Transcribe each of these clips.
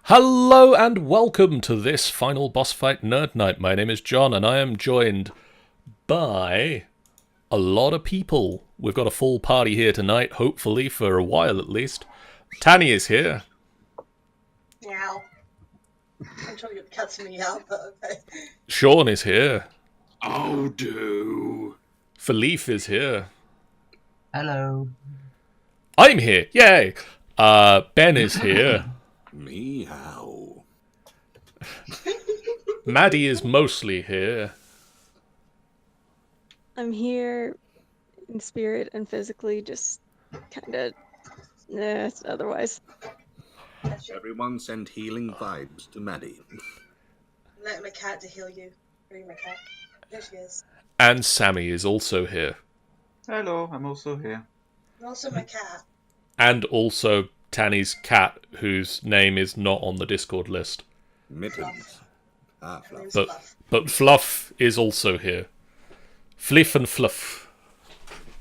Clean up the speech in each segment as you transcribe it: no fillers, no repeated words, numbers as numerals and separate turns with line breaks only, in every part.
Hello and welcome to this final boss fight nerd night. My name is John and I am joined by a lot of people. We've got a full party here tonight, hopefully for a while at least. Tanny is here.
Meow. I'm trying to get the cats to meow, but okay.
Sean is here.
Oh, do.
Philippe is here.
Hello.
I'm here. Yay. Ben is here.
Meow.
Maddie is mostly here.
I'm here in spirit and physically, just kind of otherwise.
Everyone send healing vibes to Maddie.
Let my cat to heal you. Bring my cat. There she is.
And Sammy is also here.
Hello, I'm also here.
And also my cat.
And also Tanny's cat, whose name is not on the Discord list.
Mittens.
Her
Fluff.
name's Fluff.
But Fluff is also here. Fliff and Fluff.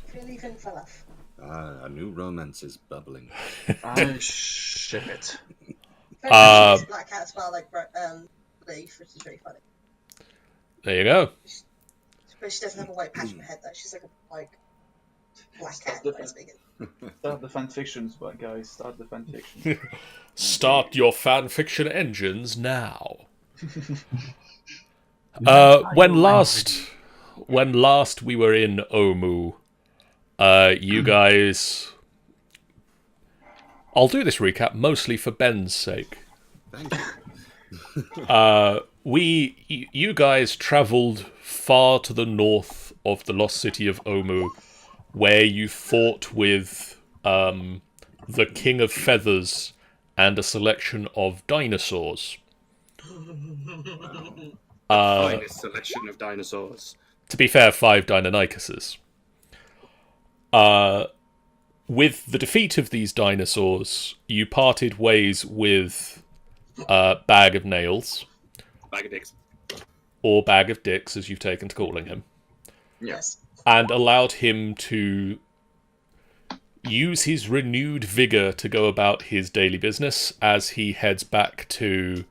Fliff and Fluff.
A new romance is bubbling.
I ship it.
Very black cat as well, like Leaf, which is really funny.
There you go.
But she doesn't have a white patch on her head though. She's like a black cat. When I was speaking.
Start the fanfictions, guys. Start the fanfiction.
Start your fanfiction engines now. When last we were in Omu, you guys... I'll do this recap mostly for Ben's sake.
Thank you.
You guys travelled far to the north of the lost city of Omu, where you fought with the King of Feathers and a selection of dinosaurs.
Finest selection of dinosaurs.
To be fair, 5 Deinonychuses. With the defeat of these dinosaurs, you parted ways with Bag of Nails.
Bag of dicks.
Or Bag of Dicks, as you've taken to calling him.
Yes.
And allowed him to use his renewed vigour to go about his daily business as he heads back to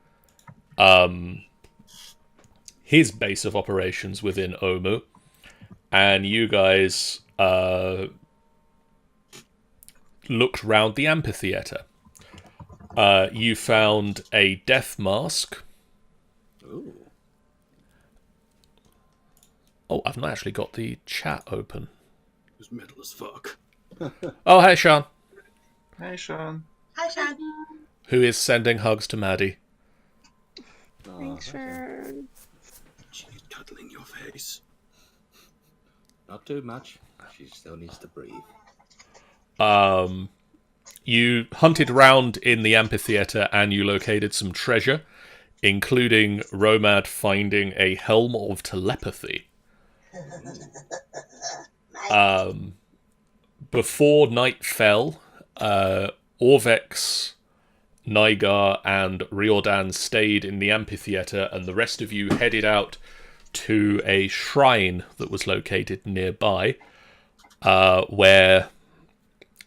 his base of operations within Omu. And you guys looked round the Amphitheatre. You found a death mask.
Ooh.
Oh, I've not actually got the chat open.
It was metal as fuck.
Oh, hey, Sean.
Hey, Sean.
Hi, Shan.
Who is sending hugs to Maddie.
Thanks for...
She's cuddling your face.
Not too much. She still needs to breathe.
You hunted around in the amphitheatre and you located some treasure, including Romad finding a helm of telepathy. Before night fell, Orvex, Nygar, and Riordan stayed in the amphitheatre, and the rest of you headed out to a shrine that was located nearby, where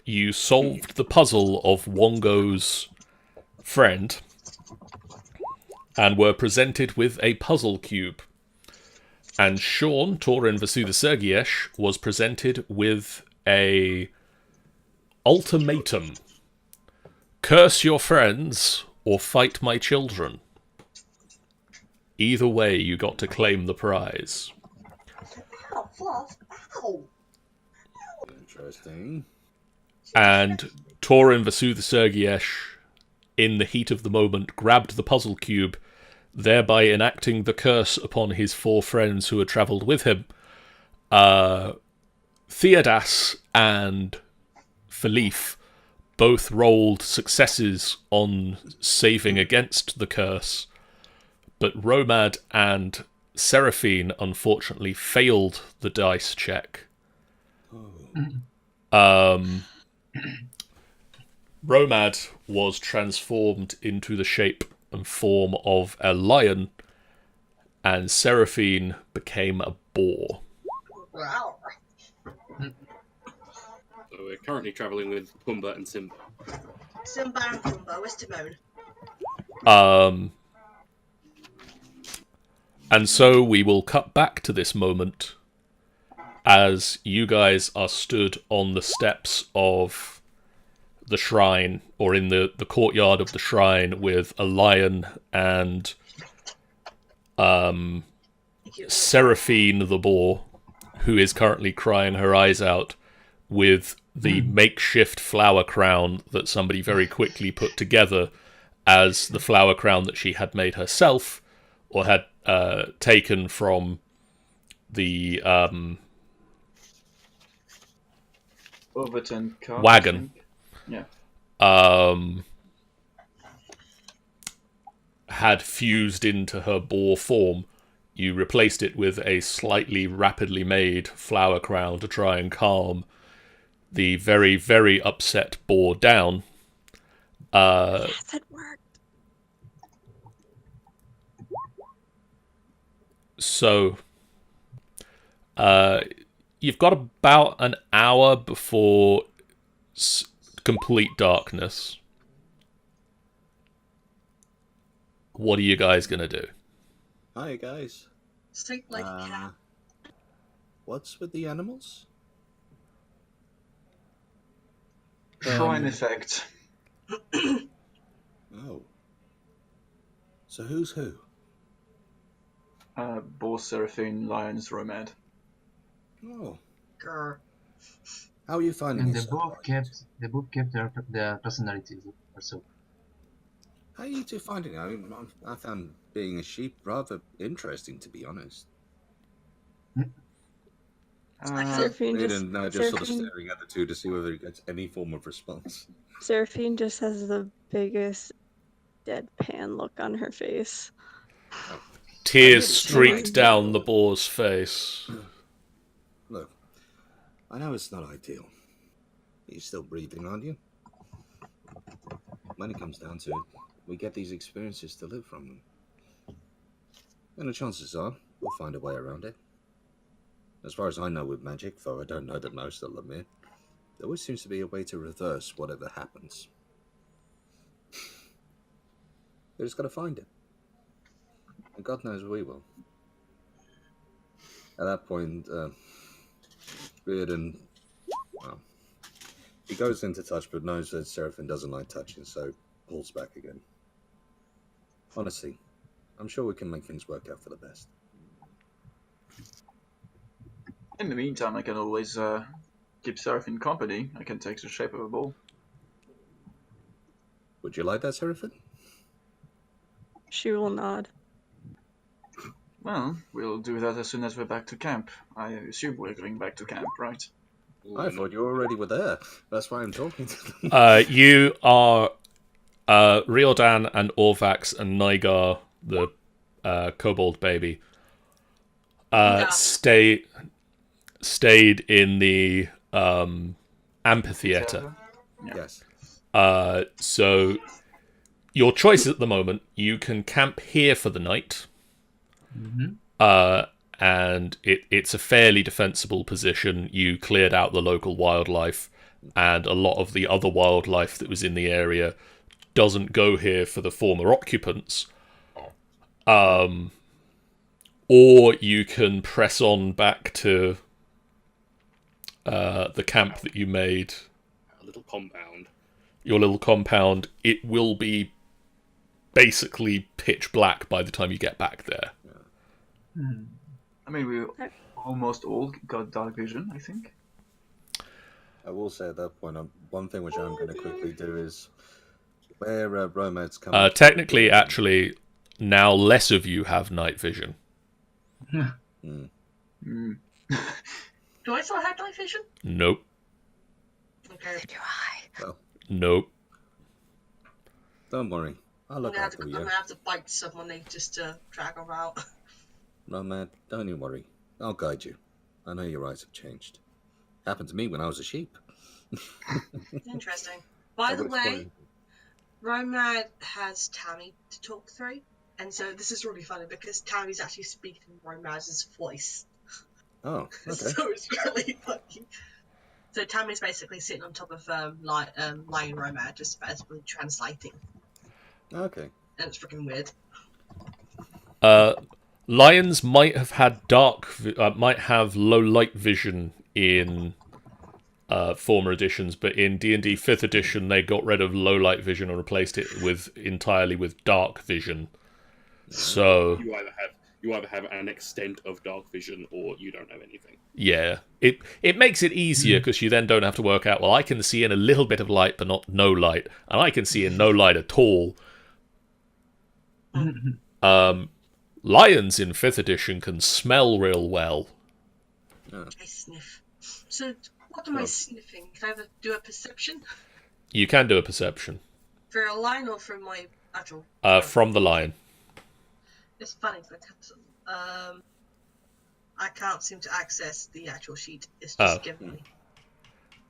you solved the puzzle of Wongo's friend, and were presented with a puzzle cube. And Sean, Torin Vasudha was presented with a ultimatum. Curse your friends, or fight my children. Either way, you got to claim the prize.
Ow, Fluff. Ow.
Interesting.
And Torin Vasudha in the heat of the moment, grabbed the puzzle cube, thereby enacting the curse upon his 4 friends who had travelled with him. Theodas and Philippe both rolled successes on saving against the curse, but Romad and Seraphine unfortunately failed the dice check. Romad was transformed into the shape and form of a lion, and Seraphine became a boar.
Wow.
So we're currently travelling with Pumbaa and Simba.
Simba and Pumbaa, where's Timon?
And so we will cut back to this moment as you guys are stood on the steps of the shrine, or in the courtyard of the shrine, with a lion and Seraphine the boar, who is currently crying her eyes out, with the makeshift flower crown that somebody very quickly put together as the flower crown that she had made herself, or had taken from the
Overton car.
wagon.
Yeah.
Had fused into her boar form. You replaced it with a slightly rapidly made flower crown to try and calm the very, very upset boar down.
Yes, it worked.
So, you've got about an hour before complete darkness. What are you guys gonna do?
Hi guys.
Sleep like a cat.
What's with the animals?
Shrine effect.
Oh. So who's who?
Boar, Seraphine, Lions, Romad.
Oh.
Grr.
How are you finding
And
it?
they both kept their personalities also.
How are you two finding it? I found being a sheep rather interesting, to be honest.
Seraphine just,
And just sort of
Seraphine,
staring at the two to see whether he gets any form of response.
Seraphine just has the biggest deadpan look on her face.
Tears streaked down the boar's face.
Look, I know it's not ideal. You're still breathing, aren't you? When it comes down to it, we get these experiences to live from them. And the chances are, we'll find a way around it. As far as I know with magic, though I don't know that most of them, there always seems to be a way to reverse whatever happens. They just gotta find it. And God knows we will. At that point, Reardon, well, he goes into touch but knows that Seraphine doesn't like touching, so pulls back again. Honestly, I'm sure we can make things work out for the best.
In the meantime, I can always keep Seraphine company. I can take the shape of a ball.
Would you like that, Seraphine?
She will nod.
Well, we'll do that as soon as we're back to camp. I assume we're going back to camp, right?
I thought you already were there. That's why I'm talking to them.
You are Riordan and Orvax and Nygar, the kobold baby, stayed in the amphitheatre.
Yeah.
Yes.
So your choice at the moment, you can camp here for the night. And it's a fairly defensible position. You cleared out the local wildlife, and a lot of the other wildlife that was in the area doesn't go here for the former occupants. Or you can press on back to the camp that you made.
A little compound.
Your little compound. It will be basically pitch black by the time you get back there.
I mean, we almost all got dark vision, I think.
I will say at that point, one thing which I'm going to quickly do is where Romad's coming.
Technically, actually, now less of you have night vision.
Do I still have night vision?
Nope.
Okay.
Do I?
Well,
Nope.
don't worry. I'll
I'm
look
gonna
after you.
have to bite someone just to drag them out.
Romad, don't you worry. I'll guide you. I know your eyes have changed. Happened to me when I was a sheep.
Interesting. By the way, Romad has Tammy to talk through, and so this is really funny because Tammy's actually speaking Romad's voice.
Oh, okay.
So it's really funny. So Tammy's basically sitting on top of Lion Romad, just basically translating.
Okay.
and it's freaking weird.
Lions might have had might have low light vision in former editions, but in D&D 5th edition they got rid of low light vision and replaced it entirely with dark vision. So
you either have an extent of dark vision or you don't know anything.
yeah, it makes it easier because you then don't have to work out, well, I can see in a little bit of light but not no light, and I can see in no light at all. Lions in 5th edition can smell real well.
I sniff. So what am I sniffing? Can I do a perception?
You can do a perception.
For a lion or for my actual?
From the lion.
It's funny because I can't seem to access the actual sheet. It's just giving me.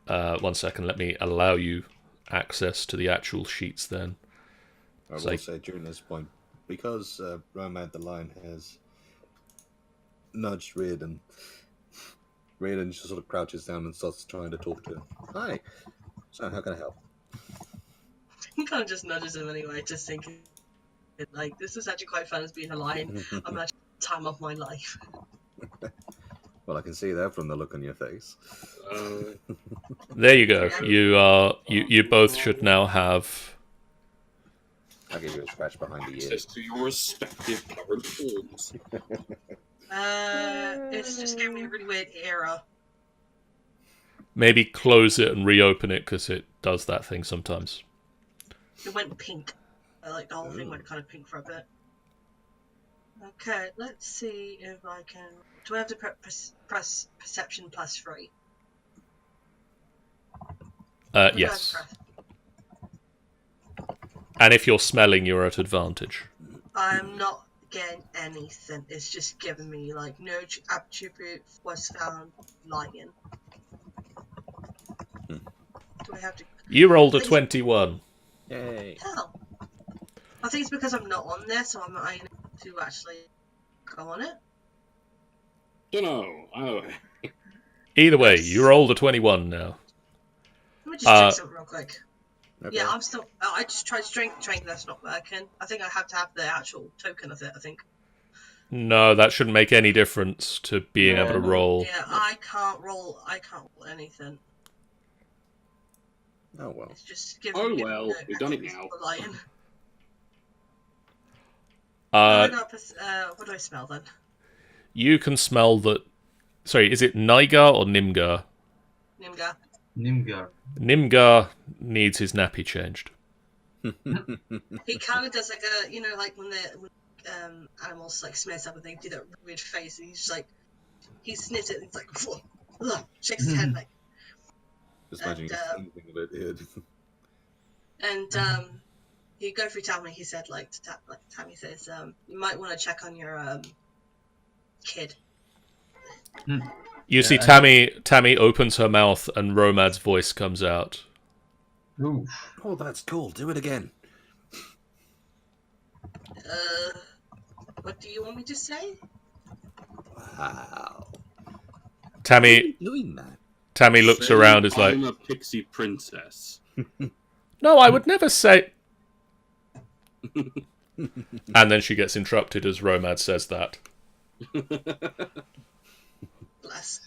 1 second, let me allow you access to the actual sheets then.
I will say during this point, because Romad the lion has nudged Reardon, Reardon just sort of crouches down and starts trying to talk to him. Hi, so how can I help?
He kind of just nudges him anyway, just thinking, like, this is actually quite fun as being a lion. I'm actually time of my life.
Well, I can see that from the look on your face.
There you go. You both should now have.
I'll give you a scratch behind the ear.
Access to your respective current forms.
It's just giving me a really weird error.
Maybe close it and reopen it because it does that thing sometimes.
It went pink. Like the whole thing went kind of pink for a bit. Okay, let's see if I can. Do I have to press perception +3?
Yes. And if you're smelling, you're at advantage.
I'm not getting anything. It's just giving me like no attribute was found lion. Do I have to?
You rolled a 21.
Yay!
Hell. I think it's because I'm not on there, so I'm not able to actually go on it.
Dunno. Oh.
Either way, you rolled a 21 now.
Let me just check something real quick.
Okay.
Yeah, I'm still. I just tried strength training. That's not working. I think I have to have the actual token of it. I think.
No, that shouldn't make any difference to being able to roll.
Yeah, I can't roll. I can't roll anything.
Oh well.
It's just giving
Oh
me
well, we've done it now.
the lion. What do I smell then?
You can smell that. Sorry, is it Nygar or Nimgar?
Nimgar.
Nimgar.
Nimgar needs his nappy changed.
He kind of does like a, like when animals like smell something, they do that weird face, and he's just like, he sniffs it, and he's like, ugh, shakes his head like.
Just imagining anything that it did.
And you go through Tammy. He said Tammy says, you might want to check on your kid.
You see Tammy opens her mouth and Romad's voice comes out.
Ooh.
Oh, that's cool. Do it again.
What do you want me to say?
Wow.
Tammy
Doing that.
Tammy looks around, is like,
I'm a pixie princess.
no, I would never say. And then she gets interrupted as Romad says that.
Bless.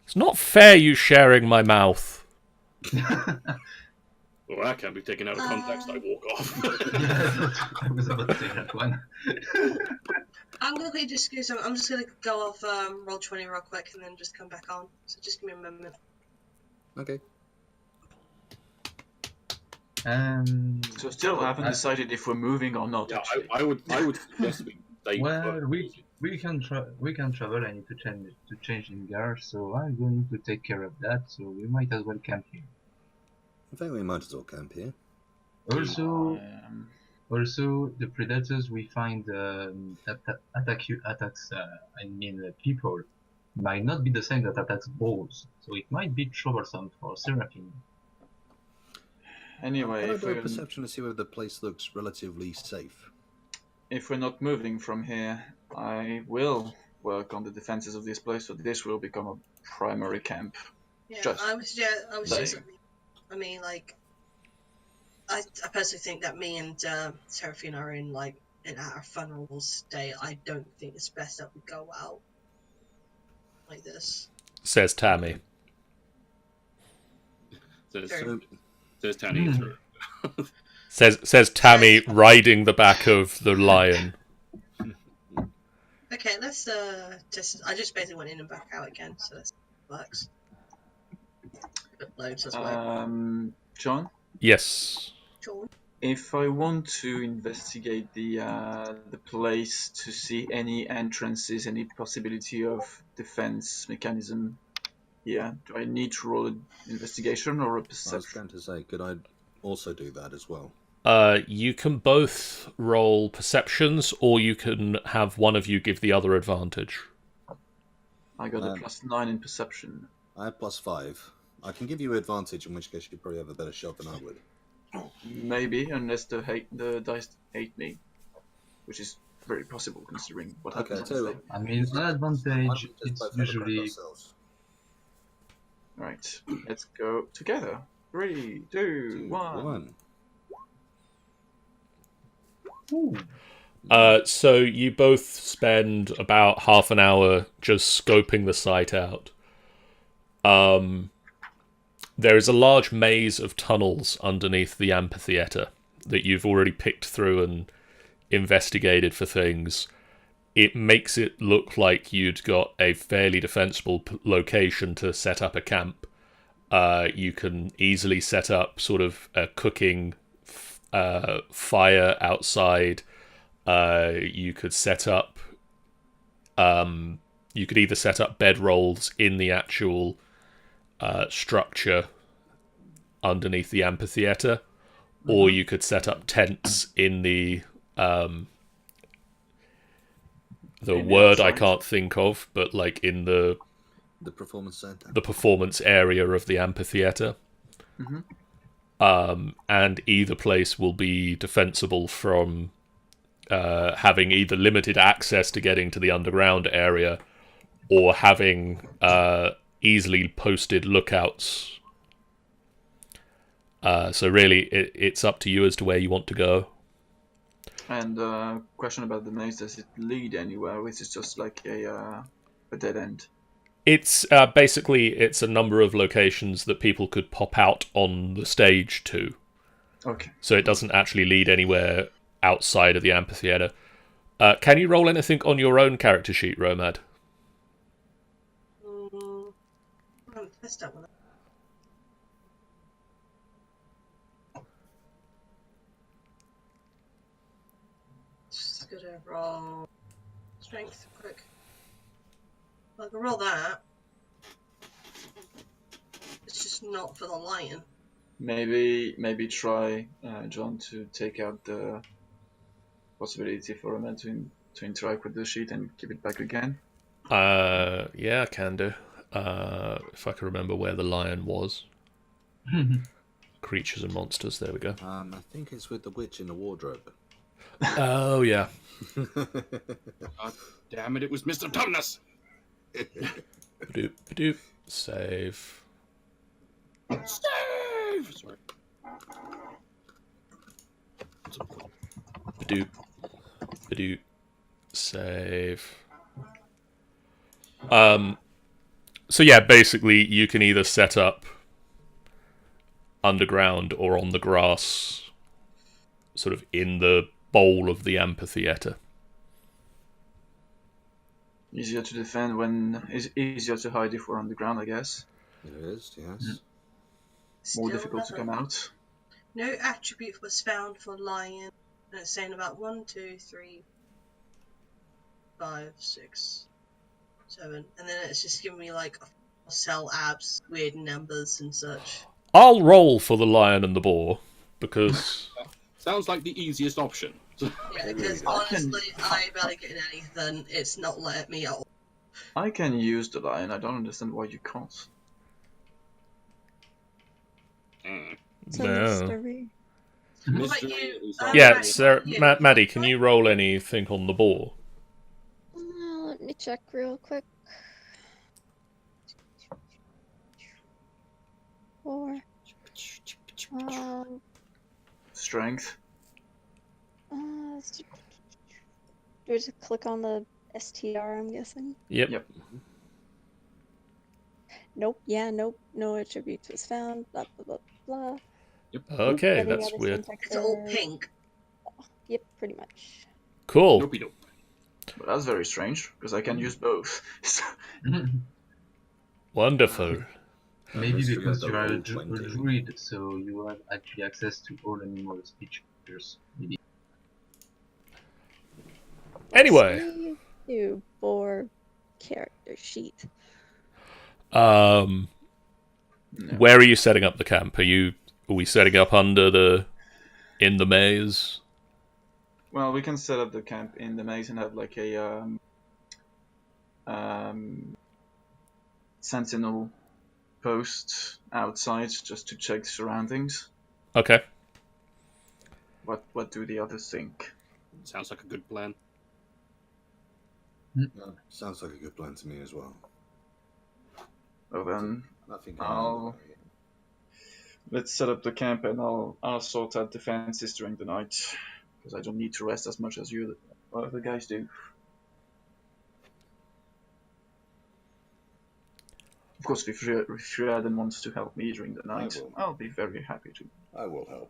It's not fair you sharing my mouth.
Well, that can't be taken out of context. I walk off.
I was about to say that one.
I'm gonna quickly just I'm just gonna go off roll 20 real quick and then just come back on. So just give me a moment.
Okay.
So still haven't decided if we're moving or not.
Yeah,
actually.
I would suggest we stay
Well,
put.
we can travel. I need to change in gear, so I'm going to take care of that. So we might as well camp here.
I think we might as well camp here.
Also, the predators we find attacks people might not be the same that attacks balls, so it might be troublesome for Seraphine.
Anyway,
Can I
if
do a
we're,
perception to see whether the place looks relatively safe?
if we're not moving from here, I will work on the defenses of this place, so this will become a primary camp.
Yeah,
Just
I was
saying.
I mean, like, I personally think that me and Seraphine are in our vulnerable state. I don't think it's best that we go out like this.
Says Tammy.
Says
Sure.
Tanny is her.
Says Tammy riding the back of the lion.
Okay, let's I just basically went in and back out again, so that works. Loads as well.
John,
Yes.
Sure.
if I want to investigate the place to see any entrances, any possibility of defense mechanism here, do I need to roll an investigation or a
I was
perception?
going to say, could I also do that as well?
You can both roll perceptions, or you can have one of you give the other advantage.
I got a +9 in perception.
I have +5. I can give you advantage, in which case you probably have a better shot than I would.
Maybe, unless the dice hate me, which is very possible considering what
Okay,
happens.
tell you
I mean, an advantage is usually
Right, let's go together. 3, 2, 1.
Ooh.
So you both spend about half an hour just scoping the site out. There is a large maze of tunnels underneath the amphitheatre that you've already picked through and investigated for things. It makes it look like you'd got a fairly defensible location to set up a camp. You can easily set up sort of a cooking fire outside. You could set up. You could either set up bedrolls in the actual structure underneath the amphitheatre, or you could set up tents in the word I can't think of, but like in the
performance center,
the performance area of the amphitheatre. And either place will be defensible from having either limited access to getting to the underground area, or having easily posted lookouts. So really, it's up to you as to where you want to go.
And question about the maze: does it lead anywhere, or is it just like a dead end?
It's basically it's a number of locations that people could pop out on the stage to.
Okay.
So it doesn't actually lead anywhere outside of the amphitheatre. Can you roll anything on your own character sheet, Romad?
I haven't tested that one. Just gonna roll strength quick. I can roll that. It's just not for the lion.
Maybe try, John, to take out the possibility for a man to interact with the sheet and give it back again.
Yeah, I can do. If I can remember where the lion was. Creatures and monsters, there we go.
I think it's with the witch in the wardrobe.
Oh, yeah.
God damn it, it was Mr. Tumnus!
Ba-doop, ba-doop. Save.
Save! Sorry.
Ba-doop. Ba-doop. Save. So yeah, basically you can either set up underground or on the grass, sort of in the bowl of the amphitheatre.
Easier to defend when is easier to hide if we're on the ground, I guess.
It is, yes.
More
Still
difficult to come out.
No attribute was found for lion. And it's saying about 1, 2, 3, 5, 6, 7, and then it's just giving me like cell abs, weird numbers and such.
I'll roll for the lion and the boar, because...
Sounds like the easiest option.
Yeah, because honestly, I barely get anything. It's not letting me at all.
I can use the lion. I don't understand why you can't.
It's a
No.
mystery.
What about you?
Yeah, Sarah, Maddie, can you roll anything on the boar?
Let me check real quick. 4.
strength.
Do I just click on the STR, I'm guessing?
Yep.
Yep.
Nope, yeah, nope, no attributes was found, blah, blah, blah, blah.
Okay,
Any
that's
other
weird.
syntax
It's all
error?
pink.
Yep, pretty much.
Cool.
Dopey dope.
But that's very strange, because I can use both.
Wonderful.
Maybe
Unless
because
got
you
the
are a
roll
druid, so you have actually access to all animals' features. Maybe.
Anyway,
Save to board character sheet.
where are you setting up the camp? Are we setting up in the maze?
Well, we can set up the camp in the maze and have like a sentinel post outside just to check the surroundings.
Okay.
What do the others think?
Sounds like a good plan.
Sounds like a good plan to me as well.
Well then,
Nothing
let's set up the camp and I'll sort out defenses during the night because I don't need to rest as much as you other guys do. Of course, if Shriaden wants to help me during the night, I'll be very happy to.
I will help.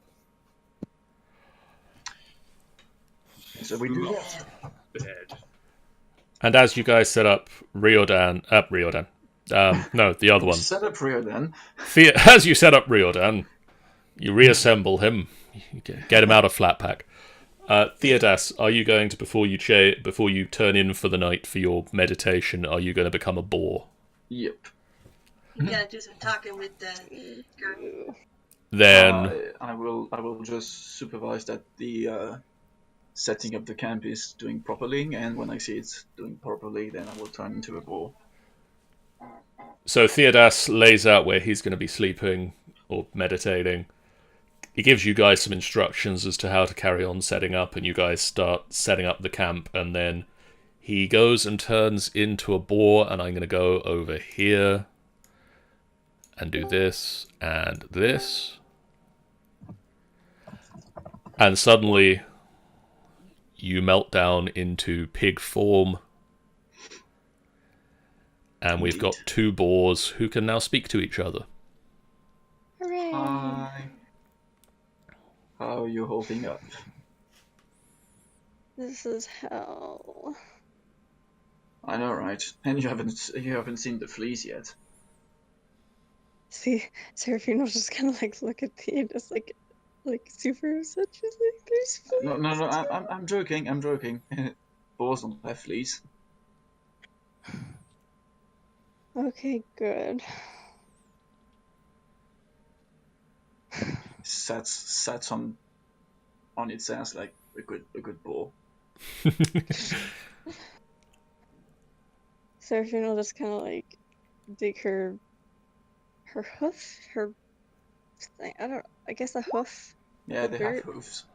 So we do that.
Bed.
And as you guys set up Riordan, no, the other one.
Set up Riordan.
As you set up Riordan, you reassemble him, you get him out of Flatpack. Theodas, are you going to before you turn in for the night for your meditation? Are you going to become a boar?
Yep.
Yeah, do some talking with the girl.
Then
I will just supervise that the setting up the camp is doing properly, and when I see it's doing properly, then I will turn into a boar.
so Theodas lays out where he's going to be sleeping or meditating. He gives you guys some instructions as to how to carry on setting up, and you guys start setting up the camp, and then he goes and turns into a boar, and I'm going to go over here and do this and this. And suddenly you melt down into pig form, and we've got two boars who can now speak to each other.
Hooray!
Hi. How are you holding up?
This is hell.
I know, right? And you haven't seen the fleas yet.
See, Seraphine will just kind of like look at me and just like super upset. She's like, "There's fleas."
No. I'm joking. I'm joking. Boars don't have fleas.
Okay, good.
Sats on its ass like a good boar.
Seraphine will just kind of like dig her hoof, her thing. I guess a hoof.
Yeah,
The
they have
dirt?
hooves.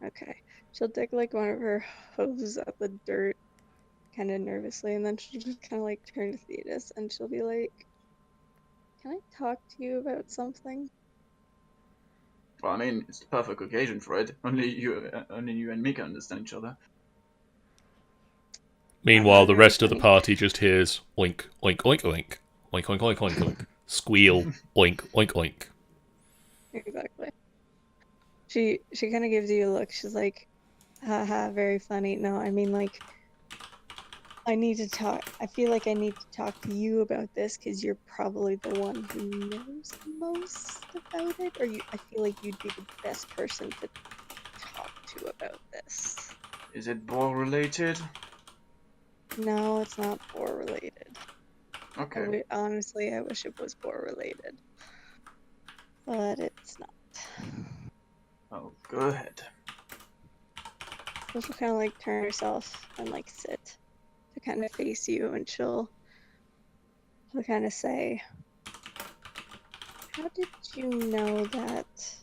Okay. She'll dig like one of her hooves at the dirt, kind of nervously, and then she'll just kind of like turn to Thetis and she'll be like, "Can I talk to you about something?"
Well, I mean, it's the perfect occasion for it. Only you and me can understand each other.
Meanwhile, the rest of the party just hears oink, oink, oink, oink, oink, oink, oink, oink, oink, squeal, oink, oink, oink.
Exactly. She kind of gives you a look. She's like, haha, very funny. No, I mean, like, I need to talk. I feel like I need to talk to you about this because you're probably the one who knows the most about it. Or I feel like you'd be the best person to talk to about this.
Is it boar related?
No, it's not boar related.
Okay.
Honestly, I wish it was boar related. But it's not.
Oh, go ahead.
So she'll kind of like turn herself and like sit to kind of face you, and she'll kind of say, "How did you know that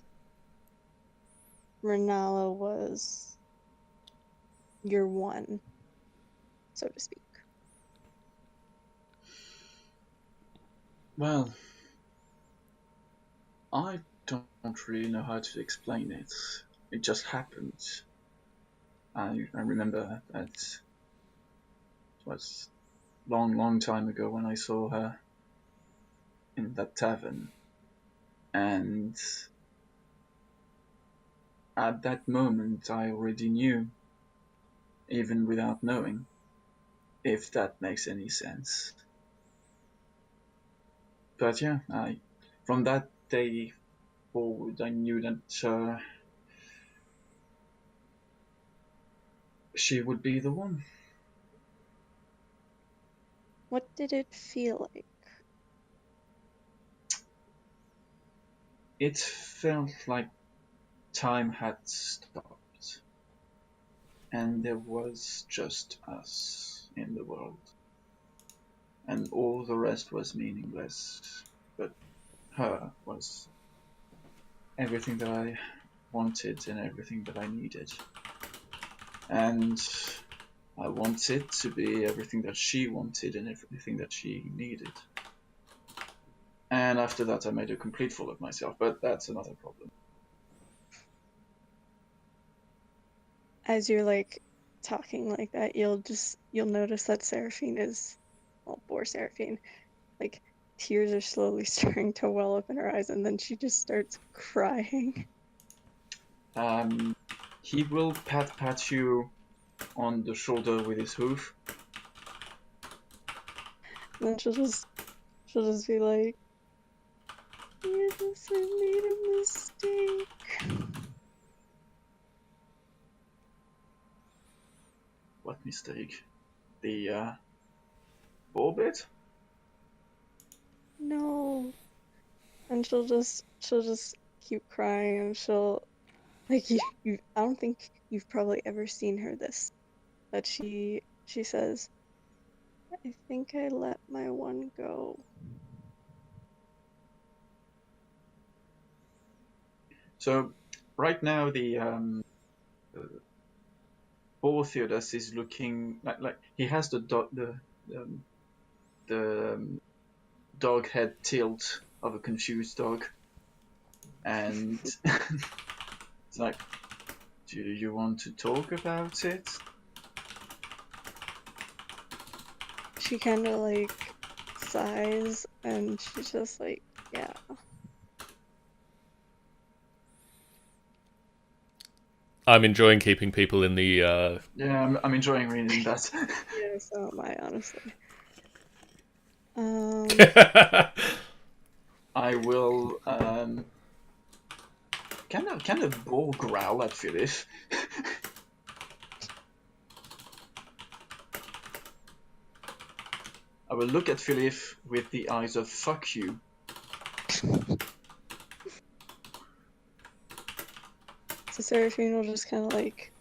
Renala was your one, so to speak?"
Well, I don't really know how to explain it. it just happened. I remember that it was long time ago when I saw her in that tavern, and at that moment I already knew, even without knowing, if that makes any sense. But yeah, from that day forward, I knew that she would be the one.
What did it feel like?
It felt like time had stopped, and there was just us in the world, and all the rest was meaningless. But her was everything that I wanted and everything that I needed. And I wanted to be everything that she wanted and everything that she needed. And after that I made a complete fool of myself, but that's another problem.
As you're like talking like that, you'll notice that Seraphine is, well, poor Seraphine, like tears are slowly starting to well up in her eyes, and then she just starts crying.
He will pat you on the shoulder with his hoof.
And then she'll just be like, "Yes, I made a mistake."
What mistake? The orbit?
No. And she'll just keep crying, and she'll like you I don't think you've probably ever seen her this, but she says, "I think I let my one go."
So right now the Orpheus is looking like he has the dog head tilt of a confused dog, and it's like, do you want to talk about it?
She kind of like sighs, and she's just like, "Yeah."
I'm enjoying keeping people in the.
Yeah, I'm enjoying reading that.
Yeah, so am I, honestly.
I will can a bull growl at Philip? I will look at Philip with the eyes of fuck you.
So Seraphine will just kind of like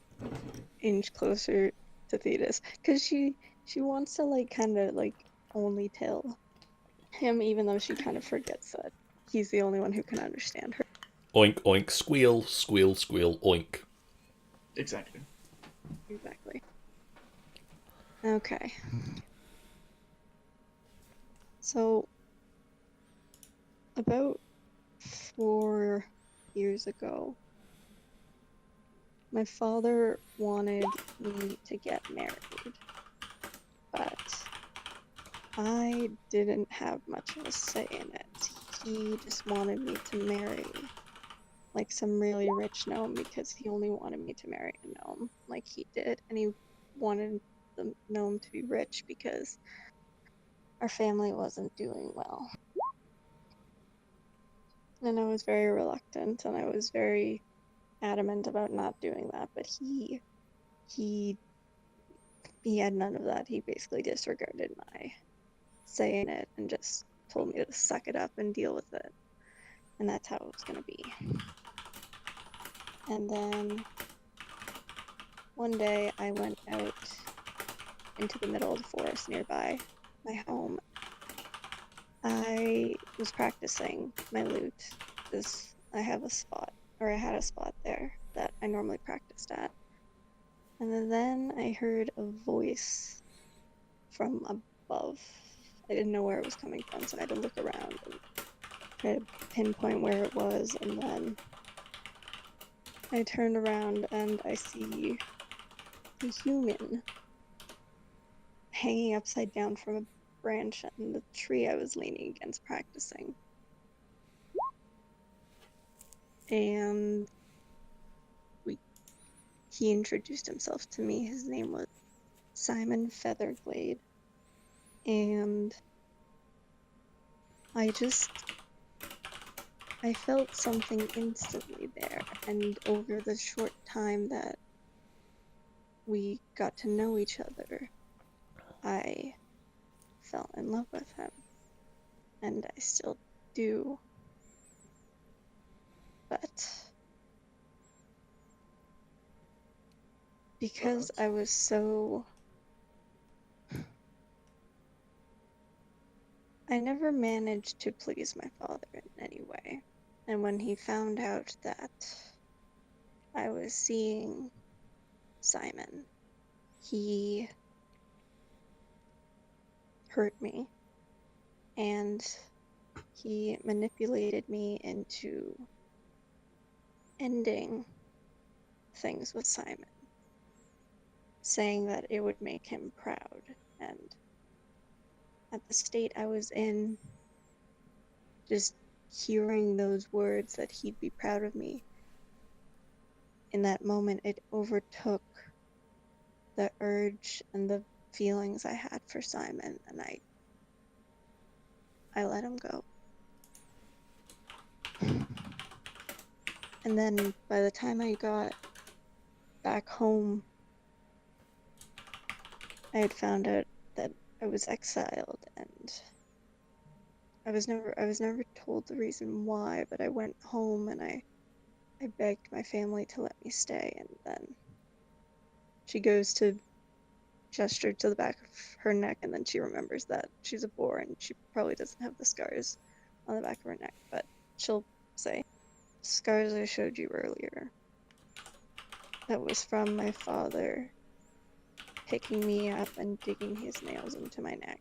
inch closer to Thetis, because she wants to like kind of like only tell him, even though she kind of forgets that he's the only one who can understand her.
Oink, oink, squeal, squeal, squeal, oink.
Exactly.
Okay. So, about 4 years ago, my father wanted me to get married, but I didn't have much of a say in it. He just wanted me to marry like some really rich gnome, because he only wanted me to marry a gnome like he did, and he wanted the gnome to be rich because our family wasn't doing well. And I was very reluctant, and I was very adamant about not doing that, but he had none of that. He basically disregarded my say in it and just told me to suck it up and deal with it. And that's how it was gonna be. And then one day I went out into the middle of the forest nearby my home. I was practicing my lute because I had a spot there that I normally practiced at. And then I heard a voice from above. I didn't know where it was coming from, so I had to look around and try to pinpoint where it was, and then I turn around and I see a human hanging upside down from a branch in the tree I was leaning against practicing. And he introduced himself to me. His name was Simon Featherglade. And I felt something instantly there. And over the short time that we got to know each other, I fell in love with him. And I still do. But because I was so... I never managed to please my father in any way. And when he found out that I was seeing Simon, he hurt me. And he manipulated me into ending things with Simon, saying that it would make him proud. And at the state I was in, just hearing those words that he'd be proud of me, in that moment it overtook the urge and the feelings I had for Simon, and I let him go. And then by the time I got back home, I had found out that I was exiled, and I was never told the reason why, but I went home and I begged my family to let me stay, and then she goes to gesture to the back of her neck, and then she remembers that she's a boar and she probably doesn't have the scars on the back of her neck, but she'll say, "Scars I showed you earlier, that was from my father picking me up and digging his nails into my neck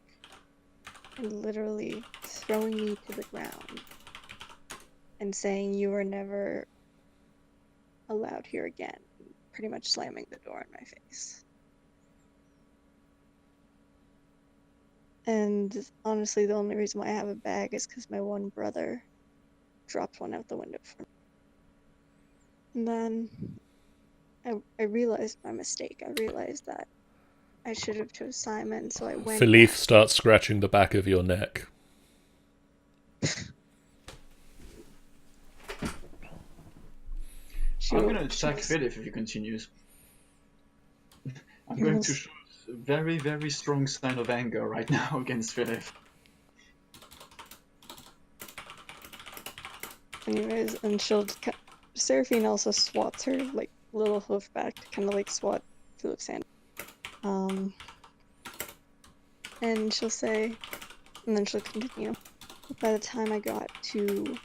and literally throwing me to the ground and saying, 'You are never allowed here again,' pretty much slamming the door in my face." And honestly, the only reason why I have a bag is because my one brother dropped one out the window for me. And then I realized my mistake. I realized that I should have chose Simon, so I went
Philippe
back.
starts scratching the back of your neck.
I'm gonna attack Philip if he continues. I'm going to show a very, very strong sign of anger right now against Philip.
Anyways, and Seraphine also swats her, like, little hoof back to kind of like swat Philip's hand. And she'll say, and then she'll continue, by the time I got to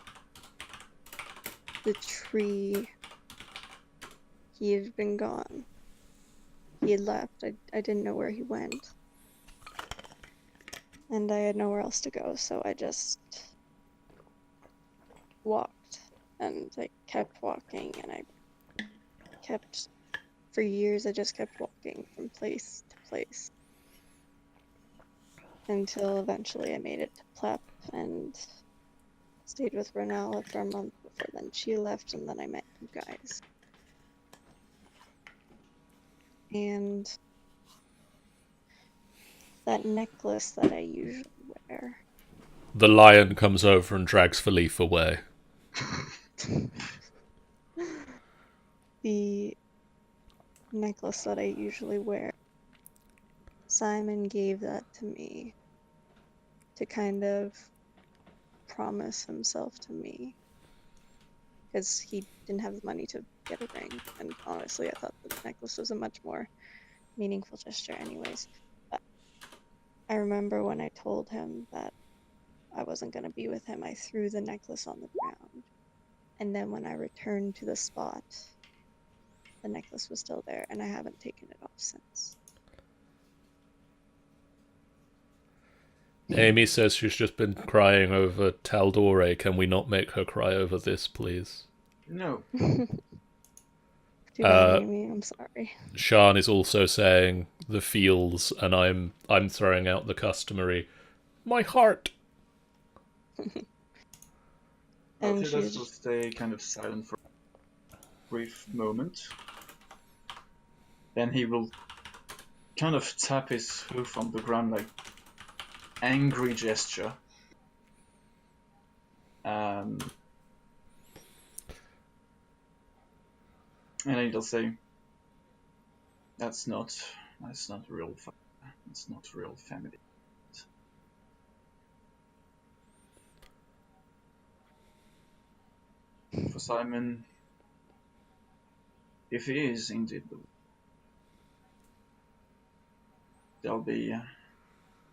the tree, he had been gone. He had left. I didn't know where he went. And I had nowhere else to go, so I just walked. And I kept walking, and for years I just kept walking from place to place. Until eventually I made it to Plep and stayed with Renala for a month before then she left, and then I met you guys. And that necklace that I usually wear.
The lion comes over and drags Philippe away.
The necklace that I usually wear. Simon gave that to me to kind of promise himself to me, because he didn't have the money to get a ring, and honestly I thought the necklace was a much more meaningful gesture anyways. But I remember when I told him that I wasn't going to be with him, I threw the necklace on the ground, and then when I returned to the spot, the necklace was still there, and I haven't taken it off since.
Amy says she's just been crying over Taldore. Can we not make her cry over this, please?
No.
Too bad, Amy. I'm sorry.
Sian is also saying the feels, and I'm throwing out the customary, my heart.
And
Alcidas
she's
will stay kind of silent for a brief moment. Then he will kind of tap his hoof on the ground like angry gesture. And then he'll say, That's not real. It's not real family. For Simon, if he is indeed, there'll be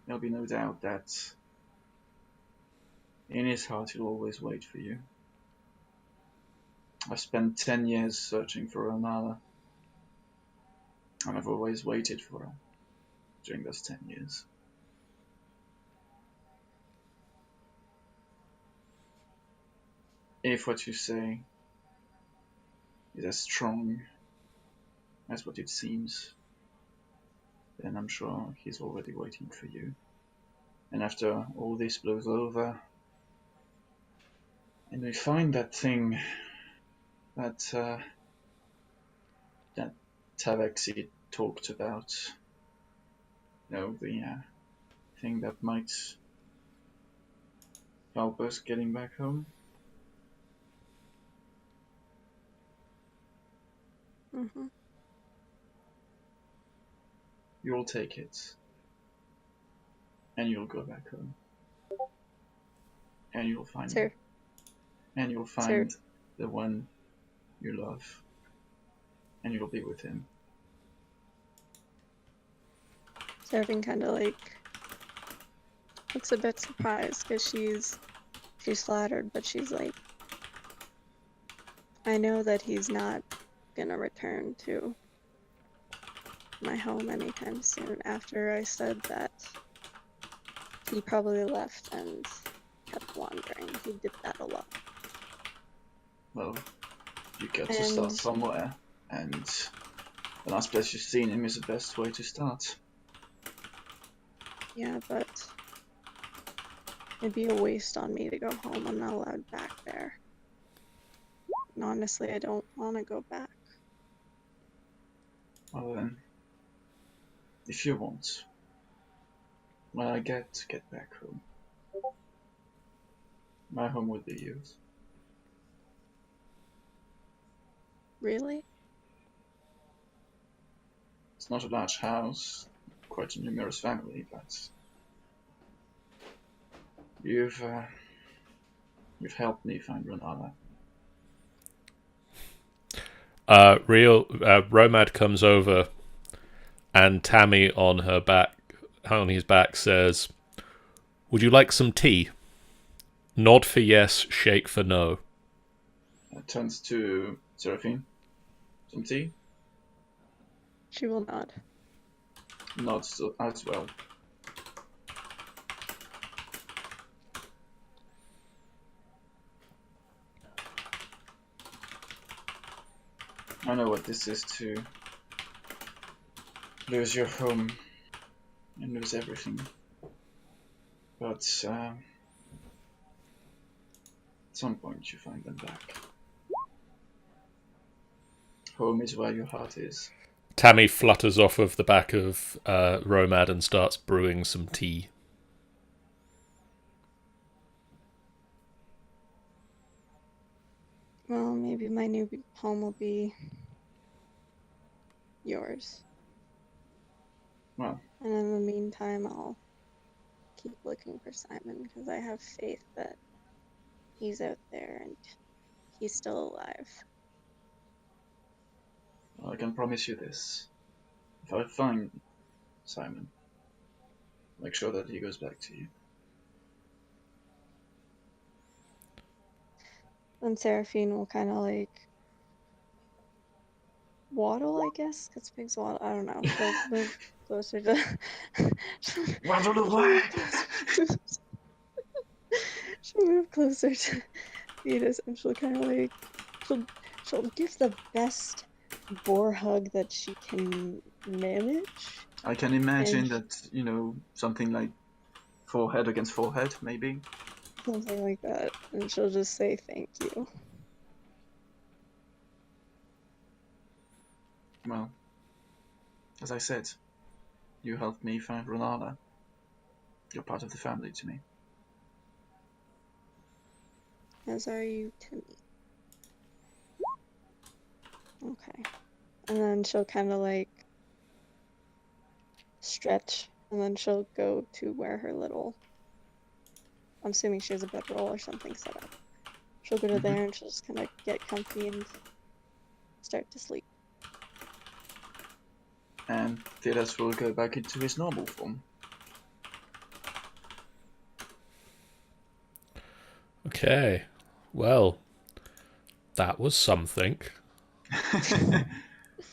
no doubt that in his heart he'll always wait for you. I've spent 10 years searching for Romada, and I've always waited for her during those 10 years. If what you say is as strong as what it seems, then I'm sure he's already waiting for you. And after all this blows over, and we find that thing that Tabaxi talked about, the thing that might help us getting back home.
Mm-hmm.
You'll take it, and you'll go back home, and you'll find
Sir.
and you'll find the one you love, and you'll be with him.
Seraphine kind of like looks a bit surprised because she's flattered, but she's like, I know that he's not gonna return to my home anytime soon. After I said that he probably left and kept wandering, he did that a lot.
Well, you got to start somewhere, and the last place you've seen him is the best way to start.
Yeah, but it'd be a waste on me to go home. I'm not allowed back there. And honestly, I don't want to go back.
Well then, if you want, when I get back home, my home would be yours.
Really?
It's not a large house, quite a numerous family, but you've helped me find Renala.
Romad comes over, and Tammy on his back says, "Would you like some tea?" Nod for yes, shake for no.
Turns to Seraphine. Some tea?
She will nod.
Nods as well. I know what this is to lose your home and lose everything. But at some point you find them back. Home is where your heart is.
Tammy flutters off of the back of Romad and starts brewing some tea.
Well, maybe my new home will be yours.
Well,
and in the meantime, I'll keep looking for Simon because I have faith that he's out there and he's still alive.
I can promise you this. If I find Simon, make sure that he goes back to you.
Then Seraphine will kind of like waddle, I guess, because pigs waddle. I don't know. She'll move closer to.
Waddle away!
She'll move closer to Venus, and she'll kind of like she'll give the best boar hug that she can manage.
I can imagine
And-
that, you know, something like forehead against forehead, maybe.
Something like that. And she'll just say thank you.
Well, as I said, you helped me find Renata. You're part of the family to me.
As are you to me. Okay. And then she'll kind of like stretch, and then she'll go to where her little. I'm assuming she has a bedroll or something set up. She'll go to there and she'll just kind of get comfy and start to sleep.
And Thedas will go back into his normal form.
Okay. Well, that was something.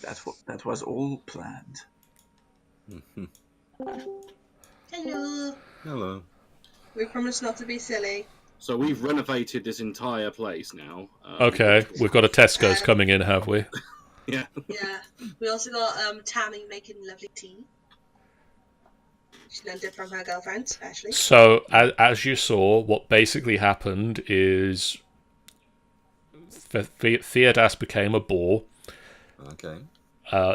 That was all planned.
Hello.
Hello.
We promise not to be silly.
So we've renovated this entire place now.
Okay, we've got a Tesco's coming in, have we?
Yeah.
Yeah. We also got Tammy making lovely tea. She learned it from her girlfriend, actually.
So, as you saw, what basically happened is Theodas became a boar.
Okay.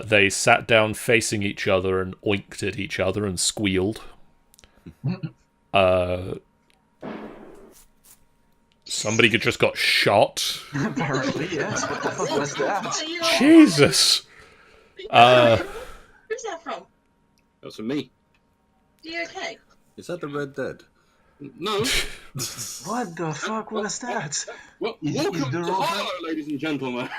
They sat down facing each other and oinked at each other and squealed. Somebody just got shot.
Apparently, yes. What the fuck was that?
Jesus!
Who's that from?
That's for me.
Are you okay?
Is that the Red Dead?
No.
What the fuck was that?
Well,
Is
welcome
the
to
robot-
Harlow, ladies and gentlemen.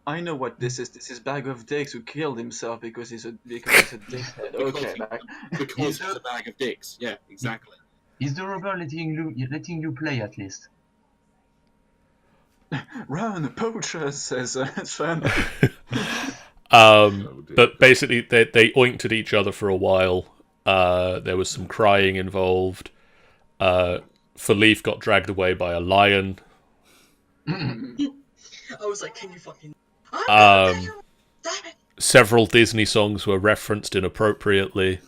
I know what this is. This is Bag of Dicks who killed himself because he's a dickhead. Okay,
Because it's a bag of dicks. Yeah, exactly.
Is the robber letting you play at least?
run, poacher, says Sven.
But basically, they oinked at each other for a while. There was some crying involved. Philippe got dragged away by a lion.
I was like, can you fucking...
Several Disney songs were referenced inappropriately.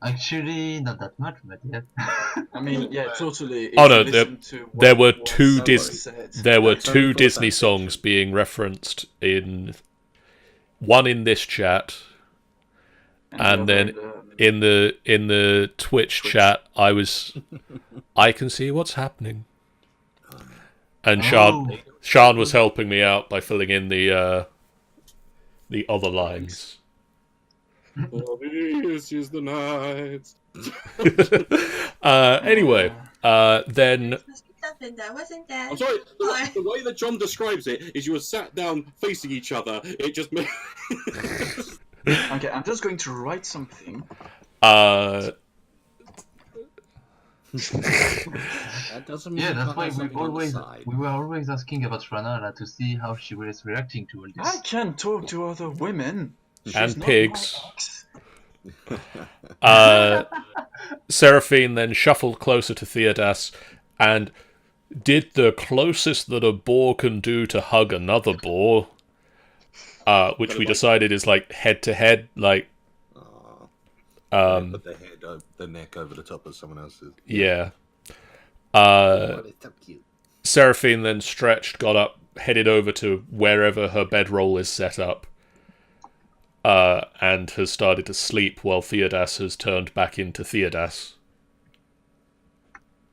Actually, not that much, but yeah.
I mean, yeah, totally.
Oh no,
If you listen to
there were
what
two
Sandra said.
there were
That's only
two
for
Disney
fan
songs
fiction.
being referenced in one in this chat, and
the
then
other
in the Twitch chat, I can see what's happening. And Sean was helping me out by filling in the other lines.
Oh, this is the night.
Anyway, then
Must be something there, wasn't there?
I'm sorry, the way that John describes it is you were sat down facing each other. It just made...
Okay, I'm just going to write something.
That doesn't mean
Yeah,
you
that's
can't
why
have something on the side.
we were always asking about Ranala to see how she was reacting to all
I
this.
can talk to other women. She's
And
not
pigs.
my ex.
Seraphine then shuffled closer to Theodas and did the closest that a boar can do to hug another boar, which we decided is like head to head, like
Put the neck over the top of someone else's.
yeah.
Oh, it's so cute.
Seraphine then stretched, got up, headed over to wherever her bedroll is set up, and has started to sleep while Theodas has turned back into Theodas.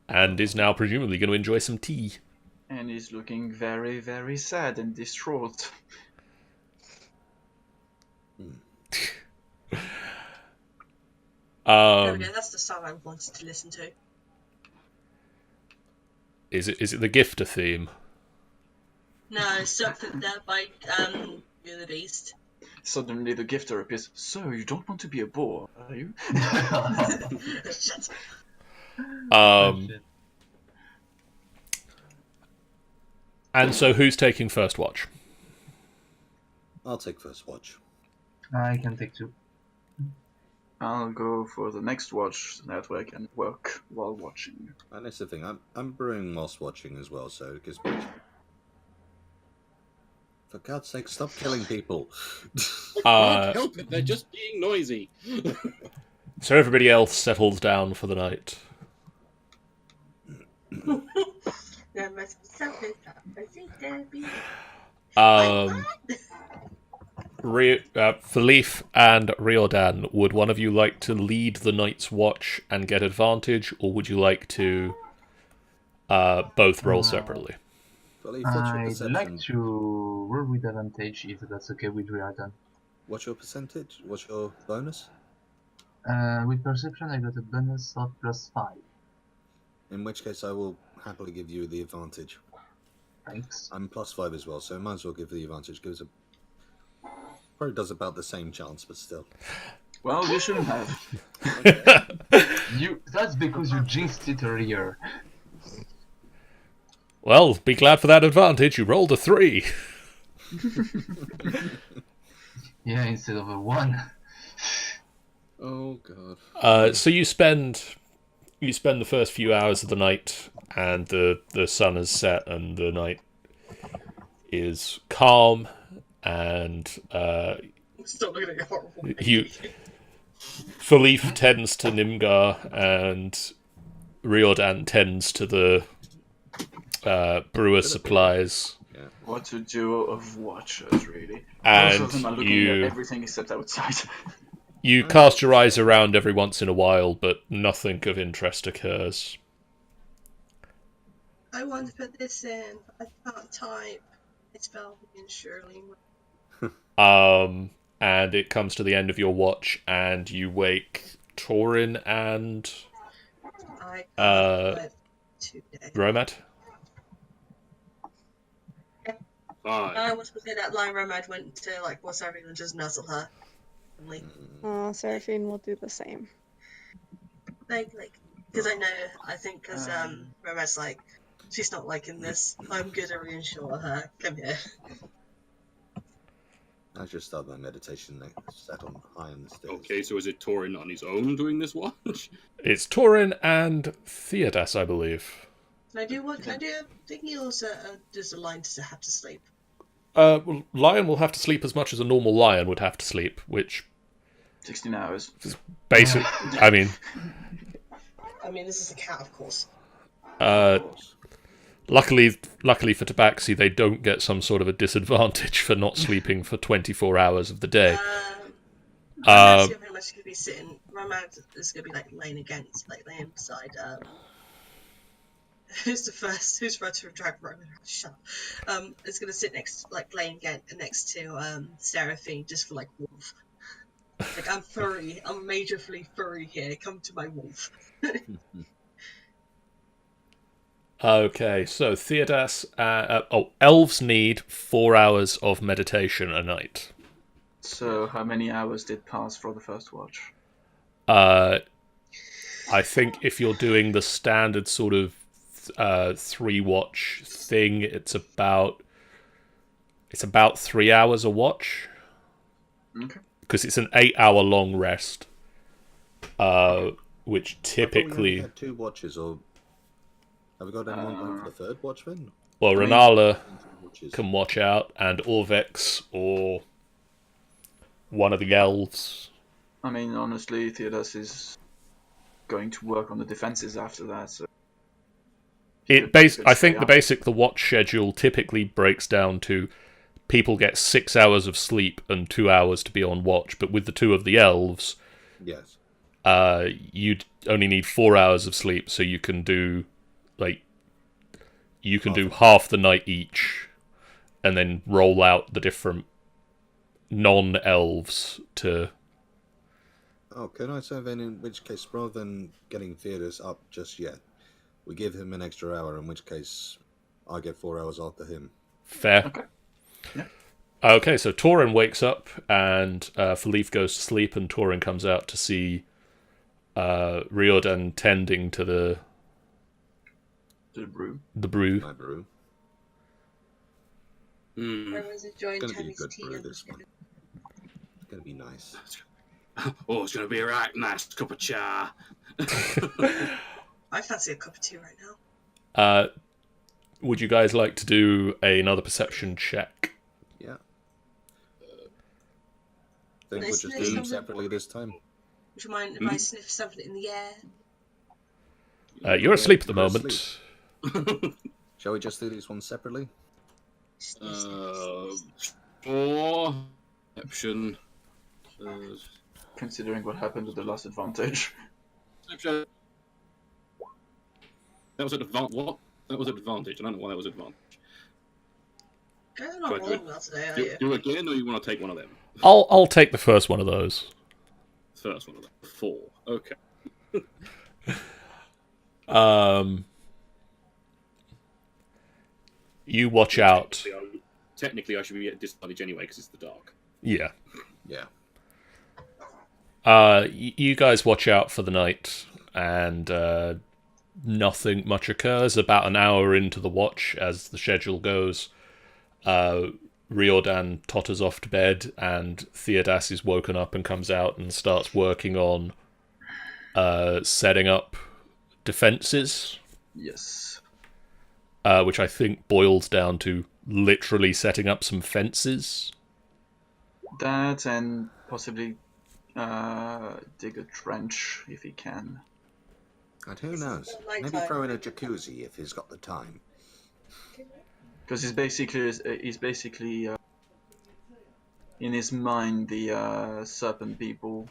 And is now presumably going to enjoy some tea.
And he's looking very, very sad and distraught.
There we go, that's the song I wanted to listen to.
Is it the Gifter theme?
No, something there by Beauty and the Beast.
Suddenly the gifter appears. So, you don't want to be a boar, are you?
Shut
And so who's taking first watch?
I'll take first watch.
I can take two.
I'll go for the next watch, so that way I can work while watching.
And that's the thing, I'm brewing whilst watching as well, so it gives me a chance. For God's sake, stop killing people.
Can't help it, they're just being noisy.
So everybody else settles down for the night.
There must be something up. I see Debbie.
Philippe and Riordan, would one of you like to lead the night's watch and get advantage, or would you like to both roll separately?
Philippe, what's your
I'd
perception?
like to roll with advantage if that's okay with Riordan.
What's your percentage? What's your bonus?
With perception, I got a bonus of +5.
In which case, I will happily give you the advantage.
Thanks.
I'm +5 as well, so I might as well give the advantage. Gives a probably does about the same chance, but still.
Well, you shouldn't have.
That's because you jinxed it earlier.
Well, be glad for that advantage. You rolled a 3.
Yeah, instead of a 1.
Oh god.
So you spend the first few hours of the night, and the sun has set, and the night is calm, and
Stop looking at your horrible.
Philippe tends to Nimgar, and Riordan tends to the brewer's supplies.
What a duo of watchers, really.
And
Both of them are looking at everything except outside.
You cast your eyes around every once in a while, but nothing of interest occurs.
I want to put this in, but I can't type. It's Velvet and Shirley.
And it comes to the end of your watch, and you wake Torin and Romad.
I was going to say that line Romad went to, like, what's everyone just nuzzle her.
Oh, Seraphine will do the same.
Like, because I think because Romad's like, she's not liking this. I'm going to reassure her. Come here.
I just started my meditation next, sat on high on the stairs.
Okay, so is it Torin on his own doing this watch?
It's Torin and Theodas, I believe.
Can I do what? Can I do a thingy, or does the lion have to sleep?
Well, lion will have to sleep as much as a normal lion would have to sleep, which
16 hours.
basic. I mean,
this is a cat, of course.
Luckily for Tabaxi, they don't get some sort of a disadvantage for not sleeping for 24 hours of the day.
Romad's pretty much going to be sitting. Romad is going to be laying beside. Who's to drag Romad? Shut up. It's going to sit laying next to Seraphine, just for warmth. I'm furry. I'm majorly furry here. Come to my wolf.
Okay, so Theodas... elves need 4 hours of meditation a night.
So how many hours did pass for the first watch?
I think if you're doing the standard sort of 3-watch thing, it's about 3 hours a watch.
Okay.
Because it's an 8-hour long rest, which typically...
We had 2 watches, or have we got anyone going for the 3rd watch then?
Well, Renala can watch out, and Orvex or one of the elves.
I mean, honestly, Theodas is going to work on the defenses after that. So
I think the watch schedule typically breaks down to people get 6 hours of sleep and 2 hours to be on watch, but with the 2 of the elves,
yes,
you only need 4 hours of sleep, so you can do half the night each, and then roll out the different non-elves to...
Oh, can I say then, in which case, rather than getting Theodas up just yet, we give him an extra hour, in which case I get 4 hours after him.
Fair.
Okay. Yeah.
Okay, so Torin wakes up, and Philippe goes to sleep, and Torin comes out to see Riordan tending to the
brew.
My brew.
Everyone's enjoying
It's going to be a
Tammy's
good
tea.
brew, this one. It's going to be nice.
Oh, it's going to be a right nice cup of cha.
I fancy a cup of tea right now.
Would you guys like to do another perception check?
Yeah. Think
Nice
we're
to
just
know
doing them
something.
separately this time?
Would you mind if I sniff something in the air?
You're asleep at the
You're
moment.
Shall we just do these ones separately?
Sniff, sniff, sniff.
Or perception.
Considering what happened with the last advantage.
Perception. That was an advantage. What? That was an advantage. I don't know why that was an advantage.
I'm not
Try to do
rolling
it.
well today, are you?
Do it again, or you want to take one of them?
I'll take the first one of those.
First one of them. 4. Okay.
You watch out.
Technically, I should be at disadvantage anyway because it's the dark.
Yeah.
Yeah.
You guys watch out for the night, and nothing much occurs. About an hour into the watch, as the schedule goes, Riordan totters off to bed, and Theodas is woken up and comes out and starts working on setting up defenses.
Yes.
Which I think boils down to literally setting up some fences.
That and possibly dig a trench if he can.
And who knows?
still night
Maybe
time.
throw in a jacuzzi if he's got the time.
Because he's basically in his mind the serpent people,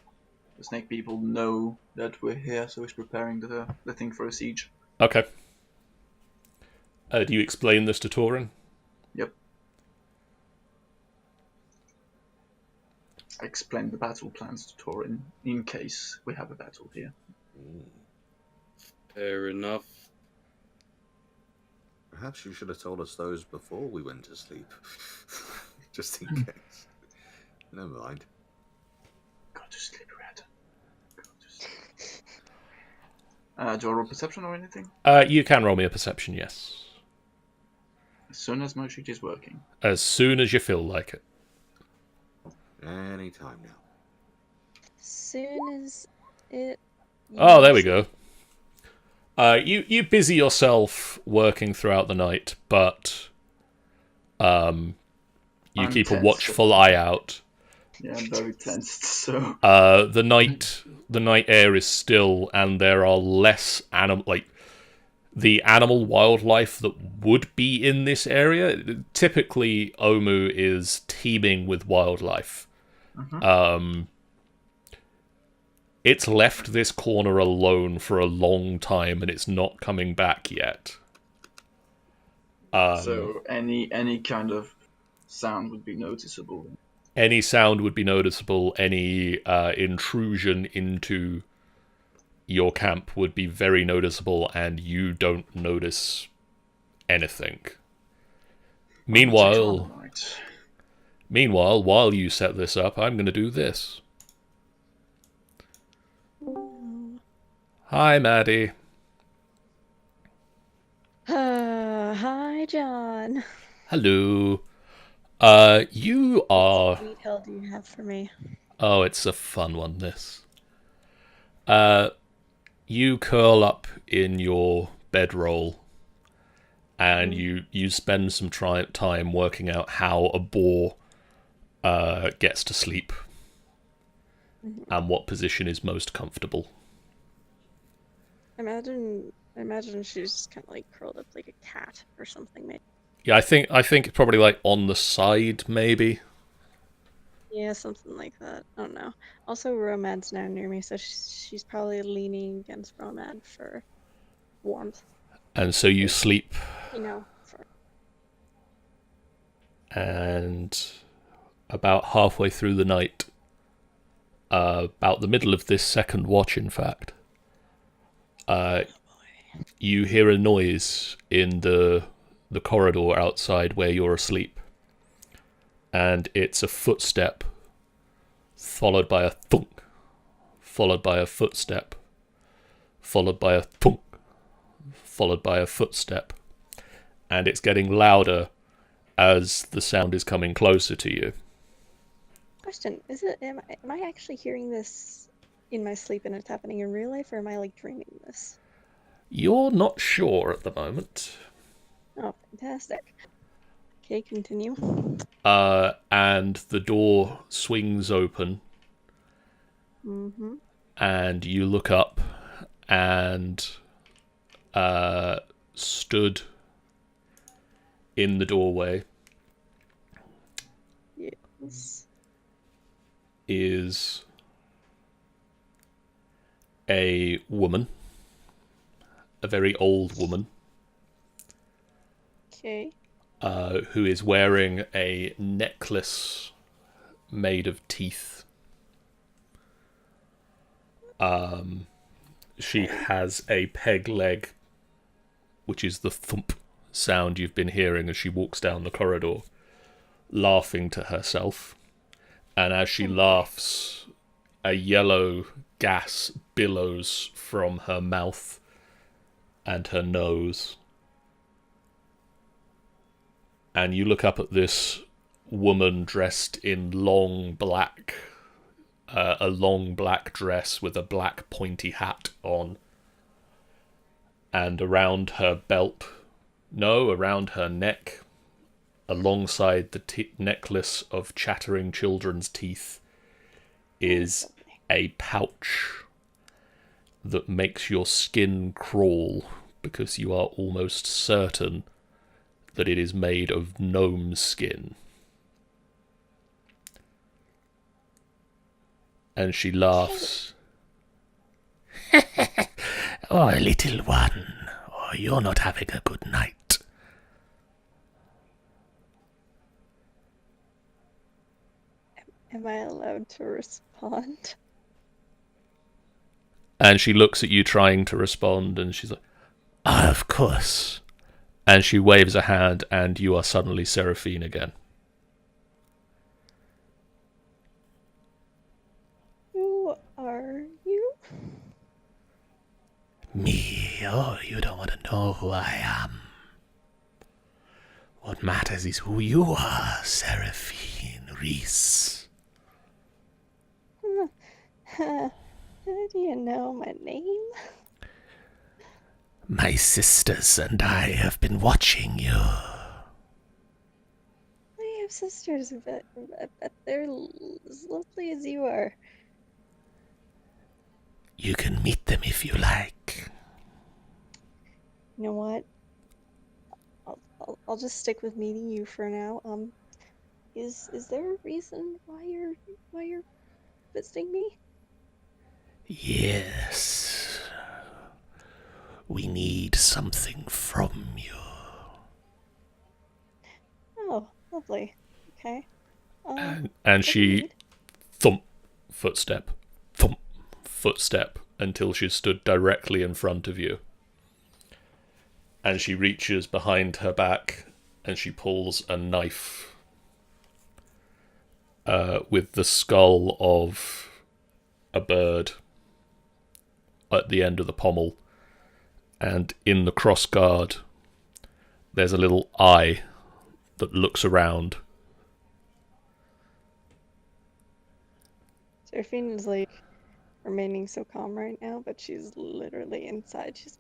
the snake people know that we're here, so he's preparing the thing for a siege.
Okay. Do you explain this to Torin?
Yep. I explained the battle plans to Torin in case we have a battle here.
Fair enough.
Perhaps you should have told us those before we went to sleep. Just in case. Never mind.
Go to sleep, Red. Go to sleep. Do I roll perception or anything?
You can roll me a perception, yes.
As soon as my sheet is working.
As soon as you feel like it.
Any time now.
Soon as it.
Oh, there we go. You busy yourself working throughout the night, but you
I'm
keep a
tense.
watchful eye out.
Yeah, I'm very tensed, so...
The night air is still, and there are less the animal wildlife that would be in this area. Typically, Omu is teeming with wildlife. It's left this corner alone for a long time, and it's not coming back yet.
So any kind of sound would be noticeable.
Any sound would be noticeable. Any intrusion into your camp would be very noticeable, and you don't notice anything. Meanwhile, while you set this up, I'm going to do this. Hi, Maddie.
Hi, John.
Hello. You are...
What sweet hell do you have for me?
Oh, it's a fun one, this. You curl up in your bedroll, and you spend some time working out how a boar gets to sleep, and what position is most comfortable.
I imagine she's just kind of like curled up like a cat or something, maybe.
Yeah, I think probably like on the side, maybe.
Yeah, something like that. I don't know. Also, Romad's now near me, so she's probably leaning against Romad for warmth.
And so you sleep,
You know, for...
and about halfway through the night, about the middle of this second watch, in fact, you hear a noise in the corridor outside where you're asleep. And it's a footstep, followed by a thunk, followed by a footstep, followed by a thunk, followed by a footstep. And it's getting louder as the sound is coming closer to you.
Question: am I actually hearing this in my sleep and it's happening in real life, or am I like dreaming this?
You're not sure at the moment.
Oh, fantastic. Okay, continue.
And the door swings open
Mm-hmm.
And you look up, and stood in the doorway
Yes.
is a woman, a very old woman,
Okay.
who is wearing a necklace made of teeth. She has a peg leg, which is the thump sound you've been hearing as she walks down the corridor, laughing to herself. And as she laughs, a yellow gas billows from her mouth and her nose. And you look up at this woman dressed in a long black dress with a black pointy hat on. And around her neck, alongside the necklace of chattering children's teeth, is a pouch that makes your skin crawl, because you are almost certain that it is made of gnome skin. And she laughs. Oh, little one, you're not having a good night.
Am I allowed to respond?
And she looks at you trying to respond, and she's like, of course. And she waves a hand, and you are suddenly Seraphine again.
Who are you?
Me? Oh, you don't want to know who I am. What matters is who you are, Seraphine Reese.
How do you know my name?
My sisters and I have been watching you.
I have sisters, but they're as lovely as you are.
You can meet them if you like.
You know what? I'll just stick with meeting you for now. Is there a reason why you're visiting me?
Yes. We need something from you.
Oh, lovely. Okay.
And
what do you
she
need?
thump, footstep, until she's stood directly in front of you. And she reaches behind her back and she pulls a knife with the skull of a bird at the end of the pommel. And in the crossguard, there's a little eye that looks around.
Seraphine is like remaining so calm right now, but she's literally inside. She's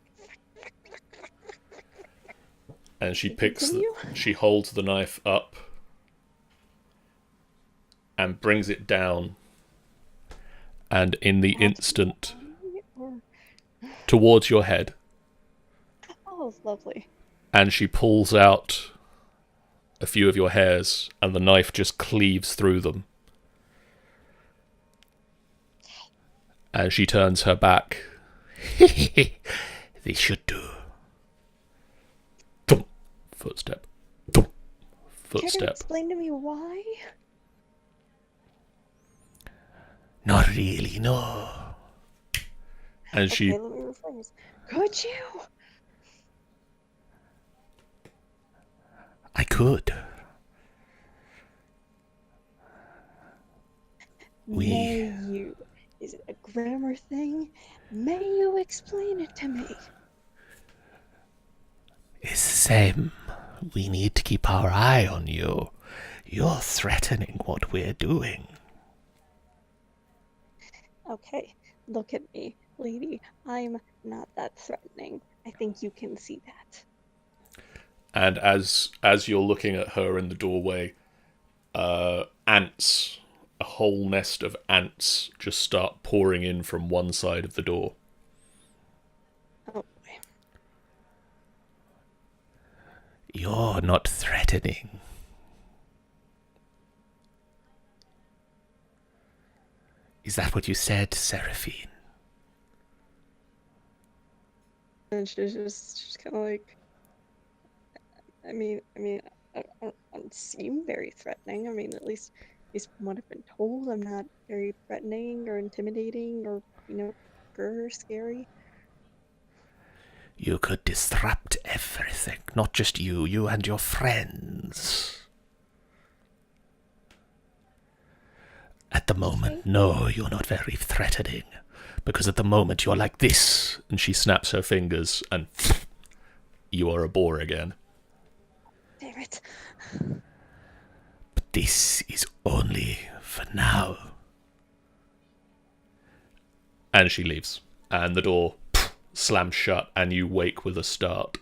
And she
Continue?
she holds the knife up and brings it down. And in the instant,
or...
towards your head,
Oh, lovely.
and she pulls out a few of your hairs, and the knife just cleaves through them. And she turns her back. They should do. Thump, footstep. Thump,
Care to
footstep.
explain to me why?
Not really, no. And she
Okay, let me rephrase. Could you?
I could.
May you? Is it a grammar thing? May you explain it to me?
It's the same. We need to keep our eye on you. You're threatening what we're doing.
Okay, look at me, lady. I'm not that threatening. I think you can see that.
And as you're looking at her in the doorway, ants a whole nest of ants just start pouring in from one side of the door.
Oh boy.
You're not threatening. Is that what you said, Seraphine?
And she's just kind of like, I don't seem very threatening. I mean, at least from what I've been told, I'm not very threatening or intimidating or, scary.
You could disrupt everything, not just you and your friends. At the moment, no, you're not very threatening. Because at the moment you're like this, and she snaps her fingers, and you are a boar again.
Damn it.
But this is only for now. And she leaves, and the door slams shut, and you wake with a start.